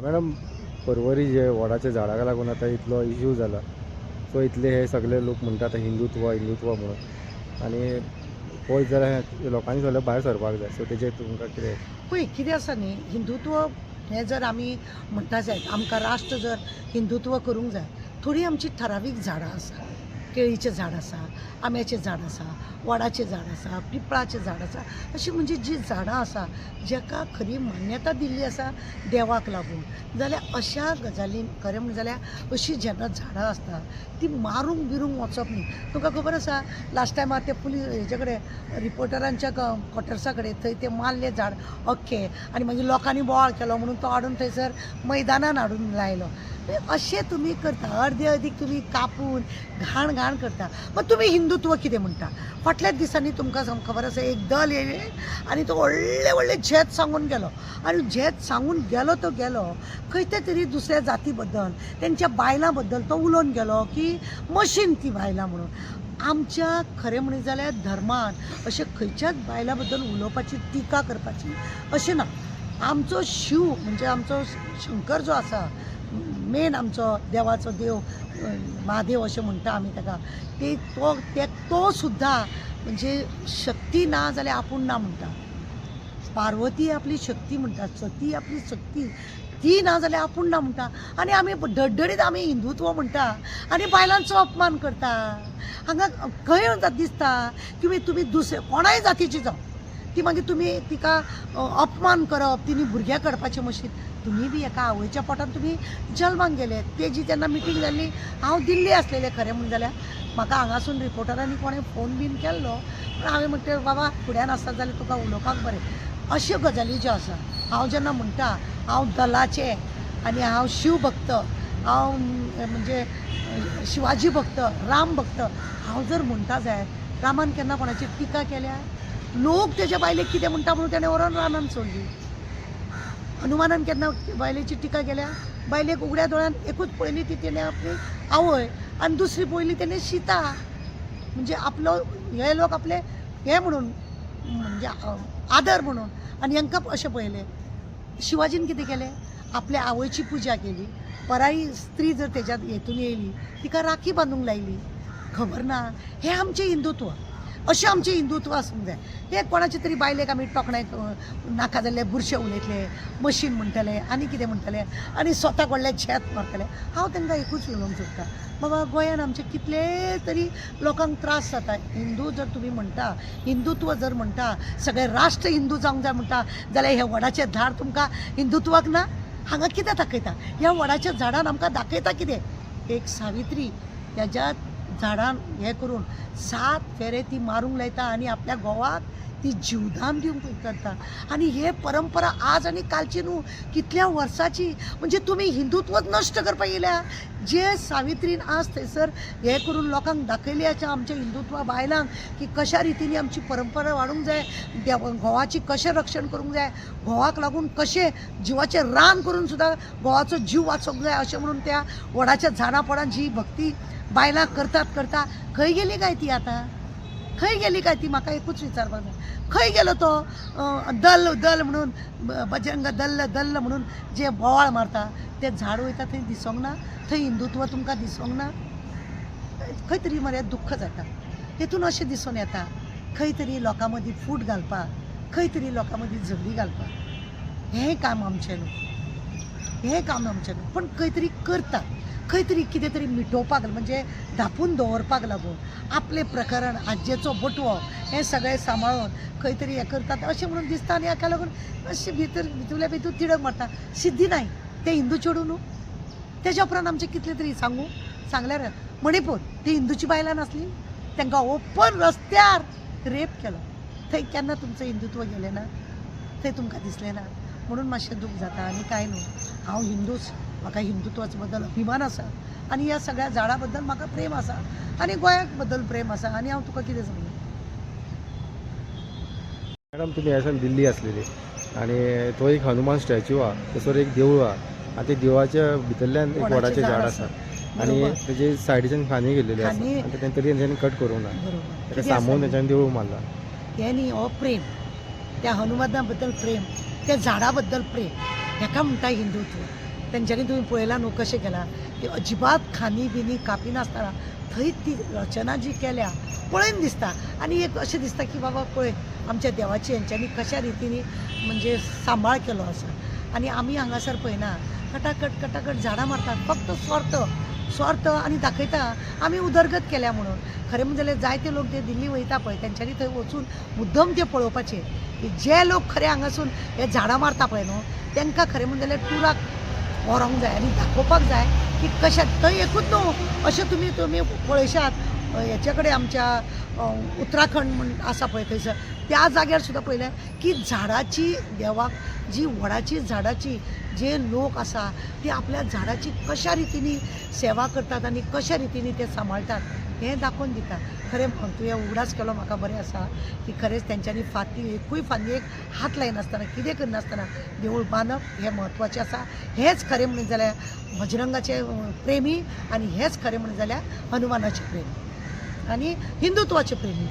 Madam, Porvorim जे वडाच्या झाडाका लागून आता इतलो इश्यू झाला. सो इतले हे सगळे लोक म्हणतात हिंदुत्व हिंदुत्व म्हणून. आणि पळयत जाल्यार लोकांनी सगळें भायर सरपाक जाय. सो तेजेर तुमकां कितें? पळय कितें आसा न्ही, हिंदुत्व हें जर आमी म्हणटा जायत, आमकां राष्ट्र जर हिंदुत्व करूंक जाय, थोडी आमची ठरावीक झाडां आसा. केळीचें झाड आसा, आंब्याचें झाड आसा, वडाचें झाड आसा, पिंपळाचें झाड आसा. अशीं म्हणजे जीं झाडां आसा जेका खरी मान्यता दिल्ली आसा देवाक लागून, जाल्यार अशा गजालीन खरें म्हणलें जाल्यार अशीं जेन्ना झाडां आसता ती मारूंक बिरूंक वचप न्ही. तुका खबर आसा लास्ट टायमार ते पुलीस हेजे कडेन रिपोर्टरांच्या क्वॉर्टर्सा कडेन थंय ते मारले झाड अख्खे, आनी मागीर लोकांनी बोवाळ केलो म्हणून तो हाडून थंयसर मैदानान हाडून लायलो. अशें तुमी करता, अर्दे अदीक तुमी कापून घाण घाण करता. मग तुमी हिंदुत्व कितें म्हणटा? फाटल्याच दिसांनी तुमकां खबर आसा एक दल येयले आनी तो व्हडले व्हडले झेत सांगून गेलो. आनी झेत सांगून गेलो तो गेलो खंयच्या तरी दुसऱ्या जाती बद्दल, तेंच्या बायलां बद्दल तो उलोवन गेलो की मशीन ती बायलां म्हणून. आमच्या खरें म्हणत जाल्यार धर्मान अशें खंयच्याच बायलां बद्दल उलोवपाची, टिका करपाची अशें ना. आमचो शिव म्हणजे आमचो शंकर जो आसा, मेन आमचो देवाचो देव महादेव अशें म्हणटा आमी ताका, तो सुद्दां म्हणजे शक्ती ना जाल्यार आपूण ना म्हणटा. पार्वती आपली शक्ती म्हणटा, सती आपली शक्ती, ती ना जाल्यार आपूण ना म्हणटा. आनी आमी धडधडीत आमी हिंदुत्व म्हणटा आनी बायलांचो अपमान करता. हांगा खंय दिसता की तुमी दुसरे कोणाय जातीची जावं ती मागीर तुमी तिका अपमान करप, तिणी भुरग्यां काडपाचें मशीन. तुमी बी एका आवयच्या पोटान तुमी जल्माक गेले. तेजी जेन्ना मिटींग जाल्ली हांव दिल्ली आसलेलें खरें म्हणून जाल्यार म्हाका हांगासून रिपोर्टरांनी कोणें फोन बीन केल्लो, पूण हांवें म्हणलें बाबा फुड्यान आसता जाल्यार तुका उलोवपाक बरें. अश्यो गजाली ज्यो आसा, हांव जेन्ना म्हणटा हांव दलाचें आनी हांव शिव भक्त, हांव म्हणजे शिवाजी भक्त, राम भक्त, हांव जर म्हणटा जायत रामान केन्ना कोणाची टिका केल्या? लोक तेज्या बायलेक कितें म्हणटा म्हणून तेणें व्हरोन रानान सोडली. हनुमानान केन्ना बायलेची टिका केल्या? बायलेक उगड्या दोळ्यान एकूच पळयली ती तेणें आपली आवय, आनी दुसरी पळयली तेणें सीता. म्हणजे आपलो हे लोक आपले हे म्हणून म्हणजे आदर म्हणून, आनी हांकां अशें पळयलें. शिवाजीन कितें केलें? आपल्या आवयची पुजा केली. पराई स्त्री जर तेज्या हेतून येयली तिका राखी बांदूंक लायली. खबर ना? हें आमचें हिंदुत्व. अशें आमचें हिंदुत्व आसूंक जाय. हे कोणाचे तरी बायलेक आमी टोकणाय नाका जाल्ले बुरशे उलयतले, मशीन म्हणटले, आनी कितें म्हणटले, आनी स्वताक व्हडले झेत मारतले. हांव तांकां एकूच उलोवंक सोदतां, बाबा गोंयान आमचे कितले तरी लोकांक त्रास जाता. हिंदू जर तुमी म्हणटा, हिंदुत्व जर म्हणटा, सगळे राष्ट्र हिंदू जावंक जाय म्हणटा, जाल्यार हे वडाचें झाड तुमकां हिंदुत्वाक ना? हांगा कितें दाखयता? ह्या वडाच्या झाडान आमकां दाखयता कितें? एक सावित्री तेज्या झाडान हें करून 7 फेरे ती मारूंक लायता आनी आपल्या घोवाक ती जीवदान दिवंक करता. आनी हे परंपरा आज आनी कालची न्हू, कितल्या वर्साची. म्हणजे तुमी हिंदुत्वच नश्ट करपाक येयल्या. जे सावित्रीन आज थंयसर हे करून लोकांक दाखयली आसा आमच्या हिंदुत्वा बायलांक की कशा रितीनी आमची परंपरा वाडूंक जाय, घोवाची कशें रक्षण करूंक जाय, घोवाक लागून कशें जिवाचें रान करून सुद्दां घोवाचो जीव वाचोवंक जाय अशें म्हणून त्या वडाच्या झाडां पोडान जी भक्ती बायलां करता, खंय गेली काय ती आतां? खंय गेली काय ती? म्हाका एकूच विचारपाक जाय. खंय गेलो तो दल दल म्हणून, बजरंग दल्ल दल्ल म्हणून जे बोवाळ मारता? ते झाड वयता थंय दिसोंक ना? थंय हिंदुत्व तुमकां दिसोंक ना? खंय तरी मरे दुख्ख जाता. हेतून अशें दिसून येता खंय तरी लोकां मदीं फूट घालपाक, खंय तरी लोकां मदीं झगडी घालपाक. हें काम आमचें न्हू, हें काम आमचें न्हू. पण खंय तरी करता, खंय तरी कितें तरी मिटोवपाक म्हणजे धापून दवरपाक लागून आपलें प्रकरण, आज्जेचो बटवो हें सगळें सांबाळून खंय तरी हें करतात अशें म्हणून दिसता. आनी हाका लागून अशें भितरल्या भितर तिडक मारता. सिद्धी नाय ते हिंदू चेडूं न्हू. तेज्या उपरांत आमचें कितलें तरी सांगल्यार मणिपूर ती हिंदूची बायलां नासली, तांकां ओपन रस्त्यार रेप केलो. थंय केन्ना तुमचें हिंदुत्व गेलें ना? थंय तुमकां दिसलें ना? म्हणून मातशें दूख जाता, आनी कांय न्हू. हांव हिंदूच, म्हाका हिंदुत्वाचे बद्दल अभिमान आसा आनी ह्या सगळ्या झाडां बद्दल म्हाका प्रेम आसा आनी गोंया बद्दल प्रेम आसा. आनी हांव तुका कितें सांगू? मॅडम, तुम्ही ह्या दिसांनी दिल्ली आसलेली आनी तो एक हनुमान स्टॅच्यू हा, थंयसर एक देवूळ हा आनी त्या देवळाच्या भितरल्यान एक वडाचें झाड आसा आनी तेजे सायडीच्यान खानी गेल्लेली आसा आनी तें तरी तेंच्यांनी कट करूंक ना. ताका सांबोवन तेंच्यांनी देवूळ मारला. हें न्ही, हो प्रेम, त्या हनुमाना बद्दल प्रेम, त्या झाडा बद्दल प्रेम, हेका म्हणटा हिंदुत्व. तेंच्यांनी तुमी पळयलां न्हू कशें केलां की अजिबात खानी बिनी कापी नासतना थंय ती रचना जी केल्या पळयन दिसता आनी एक अशें दिसता की बाबा पळय आमच्या देवाची हेंच्यांनी कशा रितीनी म्हणजे सांबाळ केलो आसा आनी आमी हांगासर पळयना कटाकट झाडां मारतात फक्त स्वार्थ आनी दाखयता आमी उदरगत केल्या म्हणून खरें म्हणजे जाल्यार जायते लोक जे दिल्ली वयता पळय तेंच्यांनी थंय वचून मुद्दम ते पळोवपाचें की जे लोक खरे हांगासून हे झाडां मारता पळय न्हू तांकां खरें म्हणजे जाल्यार टुराक व्हरोंक जाय आनी दाखोवपाक जाय की कशें थंय एकूच न्हू अशें तुमी पळयशात हेचे कडेन आमच्या उत्तराखंड म्हण आसा पळय थंयसर त्या जाग्यार सुद्दां पळयलें की झाडाची देवाक जी वडाची झाडाची जे लोक आसा ते आपल्या झाडाची कशा रितीनी सेवा करतात आनी कशा रितीनी ते सांबाळटात हें दाखोवन दिता खरें तुवें उगडास केलो म्हाका बरें आसा की खरेंच तेंच्यांनी एकूय फांदयेक हात लायनासतना कितें करनासतना देवूळ बांदप हें म्हत्वाचें आसा हेंच खरें म्हणून जाल्यार बजरंगाचे प्रेमी आनी हेंच खरें म्हणून जाल्यार हनुमानाचे प्रेमी आनी हिंदुत्वाचे प्रेमी